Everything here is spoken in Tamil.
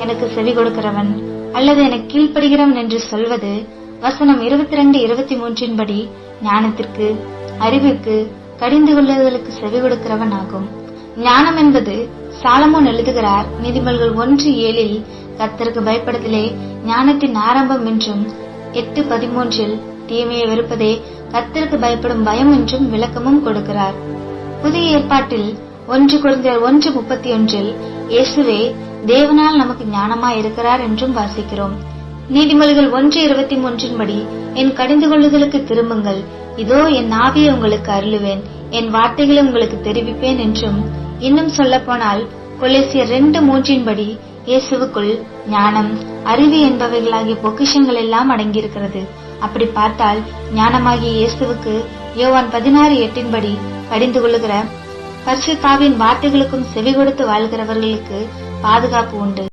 எனக்கு செவி கொடுக்கிறவன் அல்லது எனக்கு கீழ்ப்படுகிறவன் என்று சொல்வது வசனம் 22-23 படி ஞானத்திற்கு, அறிவிற்கு, கடிந்து கொள்ளுதலுக்கு செவி கொடுக்கிறவன் ஆகும். ஞானம் என்பது சாலமோன் எழுதுகிறார் நீதிமொழிகள் 1:7 கர்த்தருக்கு பயப்படுதலே ஞானத்தின் ஆரம்பம் என்றும் 8:13 தீமையை வெறுப்பதே கர்த்தருக்கு பயப்படும் பயம் என்றும் விளக்கமும் கொடுக்கிறார். புதிய ஏற்பாட்டில் 1 கொரிந்தியர் 1:31 இயேசுவே தேவனால் நமக்கு ஞானமாய் இருக்கிறார் என்றும் வாசிக்கிறோம். நீதிமொழிகள் 1:23 படி என் கடிந்து கொள்ளுதலுக்கு திரும்புங்கள், இதோ என் ஆவியை உங்களுக்கு அருளுவேன், என் வார்த்தைகளை உங்களுக்கு தெரிவிப்பேன் என்றும், இன்னும் சொல்ல போனால் கொலோசியர் 2:3 படி இயேசுவுக்குள் ஞானம், அறிவு என்பவைகளாகிய பொக்கிஷங்கள் எல்லாம் அடங்கியிருக்கிறது. அப்படி பார்த்தால் ஞானமாகிய இயேசுவுக்கு யோவான் 16:8 படி கடிந்து கொள்ளுகிற பரிசுத்தாவின் வார்த்தைகளுக்கும் செவி கொடுத்து வாழ்கிறவர்களுக்கு பாதுகாப்பு உண்டு.